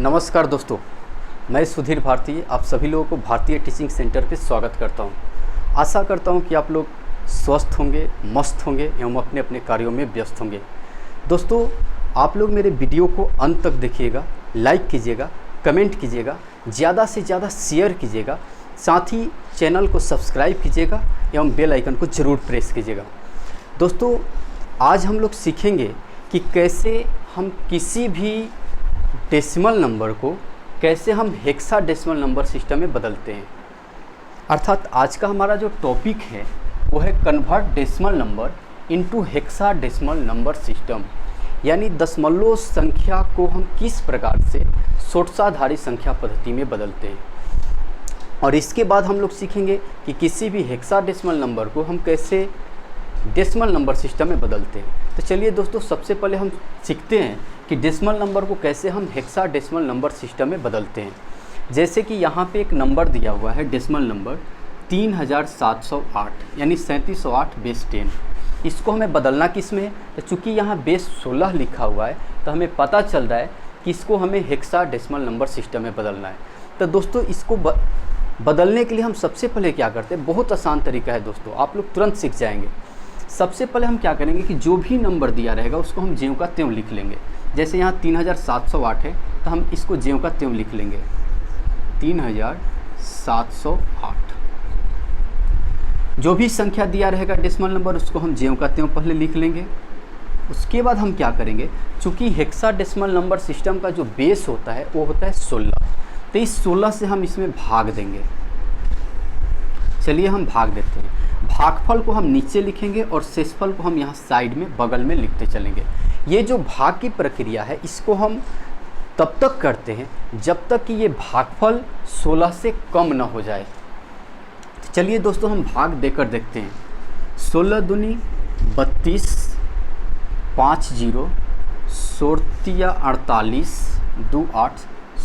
नमस्कार दोस्तों, मैं सुधीर भारती आप सभी लोगों को भारतीय टीचिंग सेंटर पे स्वागत करता हूं। आशा करता हूं कि आप लोग स्वस्थ होंगे, मस्त होंगे एवं अपने अपने कार्यों में व्यस्त होंगे। दोस्तों, आप लोग मेरे वीडियो को अंत तक देखिएगा, लाइक कीजिएगा, कमेंट कीजिएगा, ज़्यादा से ज़्यादा शेयर कीजिएगा, साथ ही चैनल को सब्सक्राइब कीजिएगा एवं बेल आइकन को ज़रूर प्रेस कीजिएगा। दोस्तों, आज हम लोग सीखेंगे कि कैसे हम किसी भी डेसिमल नंबर को कैसे हम हेक्साडेसिमल नंबर सिस्टम में बदलते हैं। अर्थात आज का हमारा जो टॉपिक है वो है convert decimal number into hexadecimal number system, यानी दशमलव संख्या को हम किस प्रकार से षोडशाधारी संख्या पद्धति में बदलते हैं। और इसके बाद हम लोग सीखेंगे कि किसी भी हेक्साडेसिमल नंबर को हम कैसे डेसिमल नंबर सिस्टम में बदलते हैं। तो चलिए दोस्तों, सबसे पहले हम सीखते हैं कि डेसिमल नंबर को कैसे हम हेक्साडेसिमल नंबर सिस्टम में बदलते हैं। जैसे कि यहाँ पे एक नंबर दिया हुआ है डेसिमल नंबर 3708, यानी 3708 बेस 10। इसको हमें बदलना किस में है? तो चूँकि यहाँ बेस 16 लिखा हुआ है तो हमें पता चल रहा है कि इसको हमें हेक्साडेसिमल नंबर सिस्टम में बदलना है। तो दोस्तों, इसको बदलने के लिए हम सबसे पहले क्या करते हैं, बहुत आसान तरीका है दोस्तों, आप लोग तुरंत सीख जाएंगे। सबसे पहले हम क्या करेंगे कि जो भी नंबर दिया रहेगा उसको हम ज्यों का त्यों लिख लेंगे। जैसे यहाँ 3708 है तो हम इसको ज्यों का त्यों लिख लेंगे 3708। जो भी संख्या दिया रहेगा डेसिमल नंबर उसको हम ज्यों का त्यों पहले लिख लेंगे। उसके बाद हम क्या करेंगे, चूँकि हेक्साडेसिमल नंबर सिस्टम का जो बेस होता है वो होता है 16, तो इस 16 से हम इसमें भाग देंगे। चलिए हम भाग देते हैं। भागफल को हम नीचे लिखेंगे और शेषफल को हम यहाँ साइड में बगल में लिखते चलेंगे। ये जो भाग की प्रक्रिया है इसको हम तब तक करते हैं जब तक कि ये भागफल 16 से कम न हो जाए। तो चलिए दोस्तों, हम भाग देकर देखते हैं। 16 दूनी 32, 5 0, 16 48, 2 8,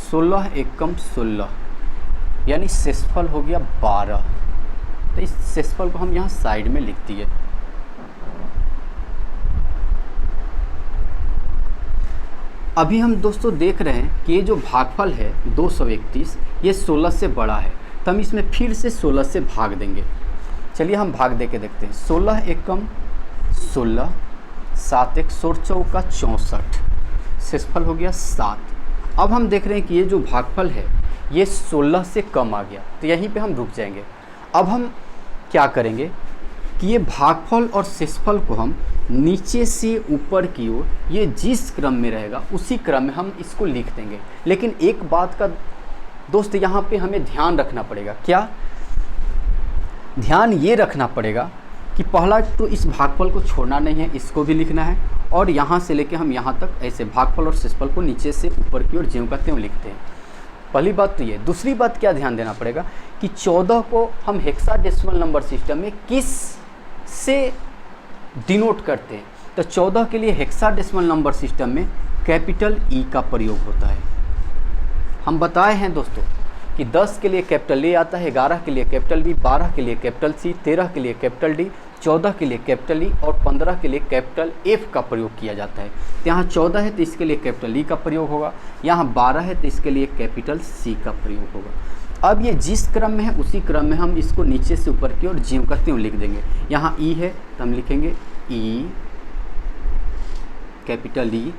16 एकम 16, यानी शेषफल हो गया 12। तो इस शेषफल को हम यहाँ साइड में लिख दिए। अभी हम दोस्तों देख रहे हैं कि ये जो भागफल है 231, ये 16 से बड़ा है, तो हम इसमें फिर से 16 से भाग देंगे। चलिए हम भाग दे के देखते हैं। 16 एकम 16, 7 एक 16 64, शेषफल हो गया 7। अब हम देख रहे हैं कि ये जो भागफल है ये 16 से कम आ गया, तो यहीं पे हम रुक जाएंगे। अब हम क्या करेंगे कि ये भागफल और शेषफल को हम नीचे से ऊपर की ओर ये जिस क्रम में रहेगा उसी क्रम में हम इसको लिख देंगे। लेकिन एक बात का दोस्त यहाँ पे हमें ध्यान रखना पड़ेगा। क्या ध्यान ये रखना पड़ेगा कि पहला तो इस भागफल को छोड़ना नहीं है, इसको भी लिखना है, और यहाँ से लेके हम यहाँ तक ऐसे भागफल और शेषफल को नीचे से ऊपर की ओर ज्यों का त्यों लिखते हैं। पहली बात तो ये। दूसरी बात क्या ध्यान देना पड़ेगा कि 14 को हम हेक्साडेसिमल नंबर सिस्टम में किस से डिनोट करते हैं। तो 14 के लिए हेक्साडेसिमल नंबर सिस्टम में कैपिटल ई का प्रयोग होता है। हम बताए हैं दोस्तों कि 10 के लिए कैपिटल ए आता है, 11 के लिए कैपिटल बी, 12 के लिए कैपिटल सी, 13 के लिए कैपिटल डी, 14 के लिए कैपिटल ई और 15 के लिए कैपिटल एफ का प्रयोग किया जाता है। तो यहाँ 14 है तो इसके लिए कैपिटल ई का प्रयोग होगा, यहाँ 12 है तो इसके लिए कैपिटल सी का प्रयोग होगा। अब ये जिस क्रम में है उसी क्रम में हम इसको नीचे से ऊपर की ओर ज्यों का त्यों लिख देंगे। यहाँ ई है तो हम लिखेंगे ई, कैपिटल ई।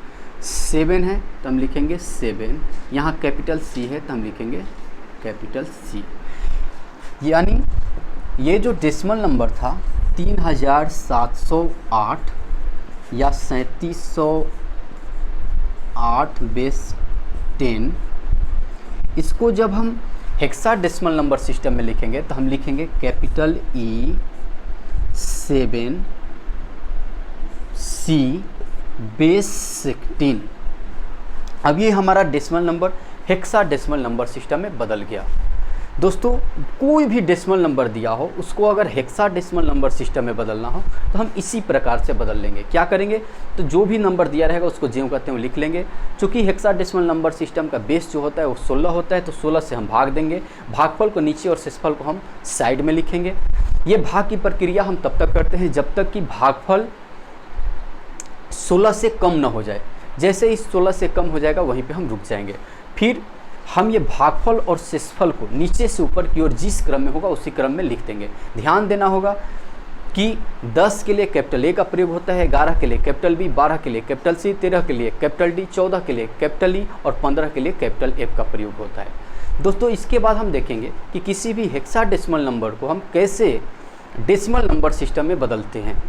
7 है तो हम लिखेंगे 7, यहाँ कैपिटल सी है तो हम लिखेंगे कैपिटल सी। यानी ये जो डेसिमल नंबर था 3708 या 3708 बेस 10, इसको जब हम हेक्साडेसिमल नंबर सिस्टम में लिखेंगे तो हम लिखेंगे कैपिटल ई 7 सी बेस 16। अब ये हमारा decimal number hexadecimal number system में बदल गया। दोस्तों, कोई भी डेसिमल नंबर दिया हो उसको अगर हेक्साडेसिमल नंबर सिस्टम में बदलना हो तो हम इसी प्रकार से बदल लेंगे। क्या करेंगे, तो जो भी नंबर दिया रहेगा उसको ज्यों का त्यों लिख लेंगे। चूँकि हेक्साडेसिमल नंबर सिस्टम का बेस जो होता है वो 16 होता है, तो 16 से हम भाग देंगे। भागफल को नीचे और शेषफल को हम साइड में लिखेंगे। ये भाग की प्रक्रिया हम तब तक करते हैं जब तक कि भागफल 16 से कम ना हो जाए। जैसे ही 16 से कम हो जाएगा वहीं पे हम रुक जाएंगे। फिर हम ये भागफल और शेषफल को नीचे से ऊपर की ओर जिस क्रम में होगा उसी क्रम में लिख देंगे। ध्यान देना होगा कि 10 के लिए कैपिटल ए का प्रयोग होता है, 11 के लिए कैपिटल बी, 12 के लिए कैपिटल सी, 13 के लिए कैपिटल डी, 14 के लिए कैपिटल ई और 15 के लिए कैपिटल एफ का प्रयोग होता है। दोस्तों इसके बाद हम देखेंगे कि किसी भी हेक्साडेसिमल नंबर को हम कैसे डेसिमल नंबर सिस्टम में बदलते हैं।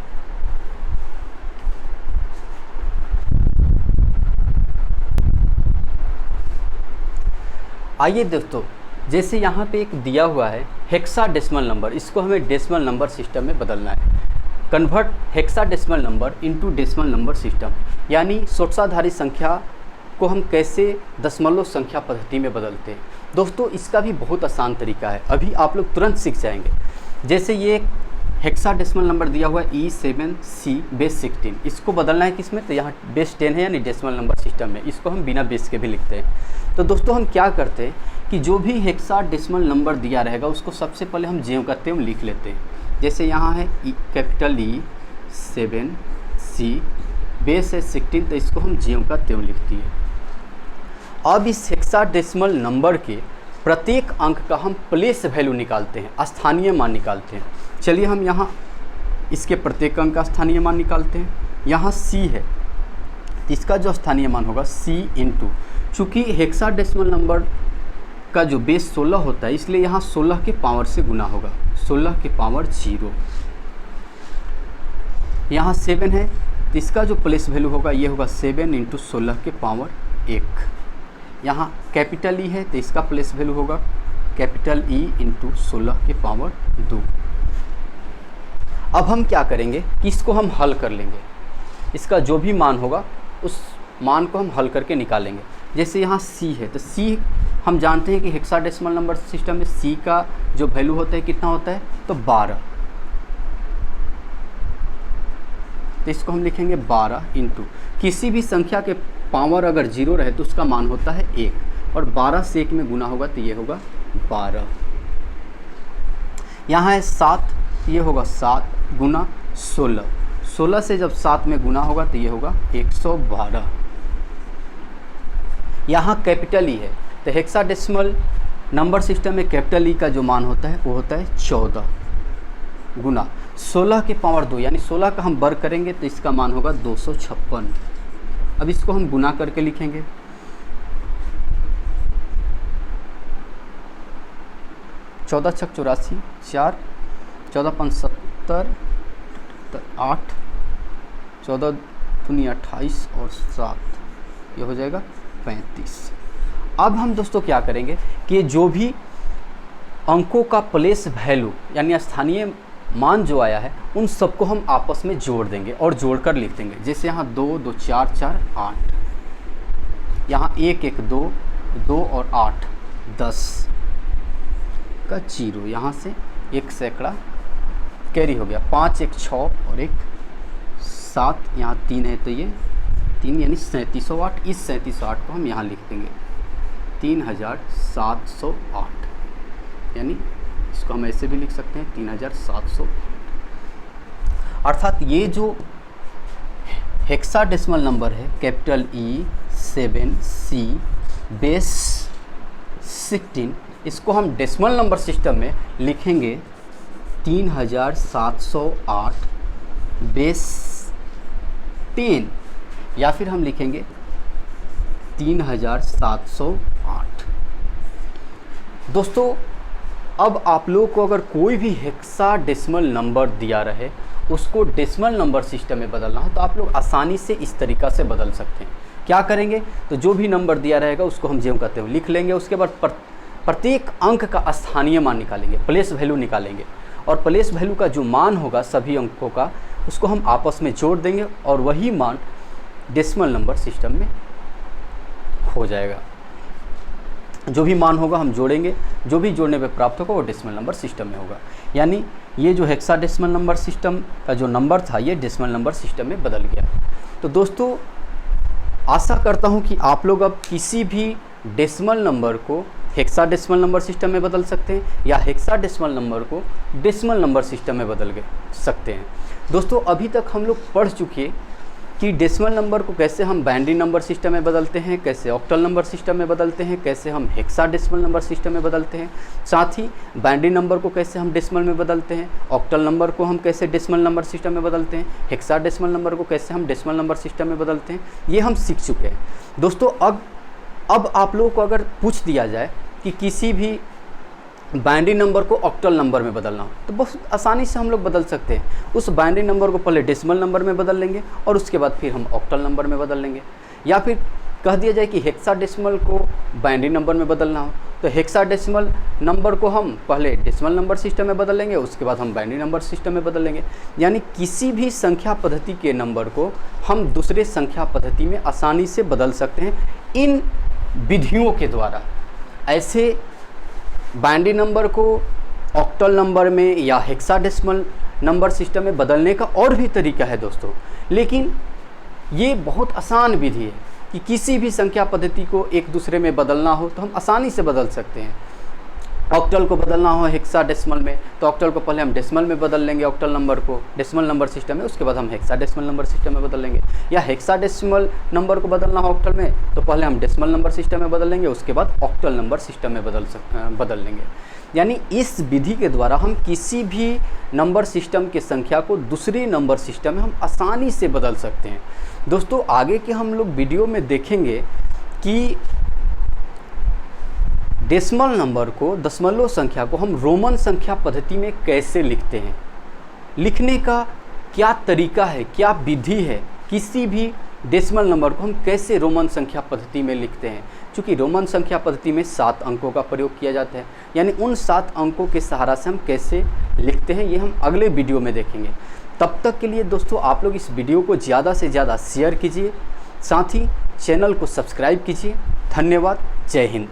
आइए दोस्तों, जैसे यहाँ पे एक दिया हुआ है हेक्साडेसिमल नंबर, इसको हमें डेसिमल नंबर सिस्टम में बदलना है। Convert hexadecimal number into decimal number system, यानी षोडशाधारी संख्या को हम कैसे दशमलव संख्या पद्धति में बदलते हैं। दोस्तों इसका भी बहुत आसान तरीका है, अभी आप लोग तुरंत सीख जाएंगे। जैसे ये हेक्साडेसिमल नंबर दिया हुआ है E7C बेस 16, इसको बदलना है किस में, तो यहाँ बेस 10 है यानी डेसिमल नंबर सिस्टम में, इसको हम बिना बेस के भी लिखते हैं। तो दोस्तों हम क्या करते हैं कि जो भी हेक्साडेसिमल नंबर दिया रहेगा उसको सबसे पहले हम ज्यों का त्यों लिख लेते हैं। जैसे यहाँ है कैपिटल E7C बेस है 16, तो इसको हम ज्यों का त्यों लिख दिए। अब इस हेक्साडेसिमल नंबर के प्रत्येक अंक का हम प्लेस वैल्यू निकालते हैं, स्थानीय मान निकालते हैं। चलिए हम यहाँ इसके प्रत्येक अंक का स्थानीय मान निकालते हैं। यहाँ C है, इसका जो स्थानीय मान होगा C इंटू, चूँकि हेक्साडेसिमल नंबर का जो बेस 16 होता है इसलिए यहाँ 16 के पावर से गुना होगा, 16 के पावर 0। यहाँ 7 है, तो इसका जो प्लेस वैल्यू होगा ये होगा 7 इंटू 16 के पावर 1। यहाँ कैपिटल E है, तो इसका प्लेस वैल्यू होगा कैपिटल E इंटू 16 के पावर 2। अब हम क्या करेंगे कि इसको हम हल कर लेंगे, इसका जो भी मान होगा उस मान को हम हल करके निकालेंगे। जैसे यहाँ C है, तो C हम जानते हैं कि हेक्साडेसिमल नंबर सिस्टम में C का जो वैल्यू होता है कितना होता है, तो 12। तो इसको हम लिखेंगे 12 इंटू, किसी भी संख्या के पावर अगर 0 रहे तो उसका मान होता है 1, और 12 से 1 में गुना होगा तो ये होगा 12। यहाँ है 7, ये होगा 7 गुना 16, 16 से जब 7 में गुना होगा तो ये होगा 112। यहाँ कैपिटल E है, तो हेक्साडेसिमल नंबर सिस्टम में कैपिटल E का जो मान होता है वो होता है 14 गुना 16 के पावर 2, यानी 16 का हम वर्ग करेंगे तो इसका मान होगा 256। अब इसको हम गुना करके लिखेंगे। चौदह छक 84, 4 14 5 70, 8 14 दूनी 28 और 7, ये हो जाएगा 35। अब हम दोस्तों क्या करेंगे कि जो भी अंकों का प्लेस वैल्यू यानी स्थानीय मान जो आया है उन सबको हम आपस में जोड़ देंगे और जोड़कर लिख देंगे। जैसे यहाँ 2 2 4 4 8, यहाँ 1 1 2 2 और 8 10 का 0, यहाँ से 1 सैकड़ा कैरी हो गया, 5 1 6 और 1 7, यहाँ 3 है तो ये 3 यानी 3708। इस 3708 को हम यहाँ लिख देंगे 3708, यानी इसको हम ऐसे भी लिख सकते हैं 3708। अर्थात ये जो हेक्साडेसिमल नंबर है कैपिटल E7C बेस 16, इसको हम डेसिमल नंबर सिस्टम में लिखेंगे 3708 बेस 10, या फिर हम लिखेंगे 3708। दोस्तों अब आप लोग को अगर कोई भी हेक्साडेसिमल नंबर दिया रहे उसको डेसिमल नंबर सिस्टम में बदलना हो तो आप लोग आसानी से इस तरीक़ा से बदल सकते हैं। क्या करेंगे, तो जो भी नंबर दिया रहेगा उसको हम ज्यों का त्यों लिख लेंगे। उसके बाद प्रत्येक अंक का स्थानीय मान निकालेंगे, प्लेस वैल्यू निकालेंगे, और प्लेस वैल्यू का जो मान होगा सभी अंकों का उसको हम आपस में जोड़ देंगे और वही मान डेसिमल नंबर सिस्टम में हो जाएगा। जो भी मान होगा हम जोड़ेंगे, जो भी जोड़ने पे प्राप्त होगा वो डेसिमल नंबर सिस्टम में होगा। यानी ये जो हेक्साडेसिमल नंबर सिस्टम का जो नंबर था ये डेसिमल नंबर सिस्टम में बदल गया। तो दोस्तों आशा करता हूँ कि आप लोग अब किसी भी डेसिमल नंबर को हेक्साडेसिमल नंबर सिस्टम में बदल सकते हैं या हेक्साडेसिमल नंबर को डेसिमल नंबर सिस्टम में बदल सकते हैं। दोस्तों अभी तक हम लोग पढ़ चुके कि डेसिमल नंबर को कैसे हम बाइनरी नंबर सिस्टम में बदलते हैं, कैसे ऑक्टल नंबर सिस्टम में बदलते हैं, कैसे हम हेक्साडेसिमल नंबर सिस्टम में बदलते हैं। साथ ही बाइनरी नंबर को कैसे हम डेसिमल में बदलते हैं, ऑक्टल नंबर को हम कैसे डेसिमल नंबर सिस्टम में बदलते हैं, हेक्साडेसिमल नंबर को कैसे हम डेसिमल नंबर सिस्टम में बदलते हैं, ये हम सीख चुके हैं दोस्तों। अब आप लोगों को अगर पूछ दिया जाए कि किसी भी बाइनरी नंबर को ऑक्टल नंबर में बदलना हो तो बहुत आसानी से हम लोग बदल सकते हैं। उस बाइनरी नंबर को पहले डेसिमल नंबर में बदल लेंगे और उसके बाद फिर हम ऑक्टल नंबर में बदल लेंगे। या फिर कह दिया जाए कि हेक्साडेसिमल को बाइनरी नंबर में बदलना हो तो हेक्साडेसिमल नंबर को हम पहले डेसिमल नंबर सिस्टम में बदल लेंगे, उसके बाद हम बाइनरी नंबर सिस्टम में बदल लेंगे। यानी किसी भी संख्या पद्धति के नंबर को हम दूसरे संख्या पद्धति में आसानी से बदल सकते हैं इन विधियों के द्वारा। ऐसे बाइनरी नंबर को ऑक्टल नंबर में या हेक्साडेसिमल नंबर सिस्टम में बदलने का और भी तरीका है दोस्तों, लेकिन ये बहुत आसान विधि है कि किसी भी संख्या पद्धति को एक दूसरे में बदलना हो तो हम आसानी से बदल सकते हैं। ऑक्टल को बदलना हो हेक्साडेसिमल में तो ऑक्टल को पहले हम डेसिमल में बदल लेंगे, ऑक्टल नंबर को डेसिमल नंबर सिस्टम में, उसके बाद हम हेक्साडेसिमल नंबर सिस्टम में बदल लेंगे। या हेक्साडेसिमल नंबर को बदलना हो ऑक्टल में तो पहले हम डेसिमल नंबर सिस्टम में बदल लेंगे, उसके बाद ऑक्टल नंबर सिस्टम में बदल लेंगे। यानी इस विधि के द्वारा हम किसी भी नंबर सिस्टम के संख्या को दूसरे नंबर सिस्टम में हम आसानी से बदल सकते हैं। दोस्तों आगे के हम लोग वीडियो में देखेंगे कि डेसिमल नंबर को, दशमलव संख्या को हम रोमन संख्या पद्धति में कैसे लिखते हैं, लिखने का क्या तरीका है, क्या विधि है, किसी भी डेसिमल नंबर को हम कैसे रोमन संख्या पद्धति में लिखते हैं। क्योंकि रोमन संख्या पद्धति में 7 अंकों का प्रयोग किया जाता है, यानी उन 7 अंकों के सहारा से हम कैसे लिखते हैं ये हम अगले वीडियो में देखेंगे। तब तक के लिए दोस्तों आप लोग इस वीडियो को ज़्यादा से ज़्यादा शेयर कीजिए, साथ ही चैनल को सब्सक्राइब कीजिए। धन्यवाद। जय हिंद।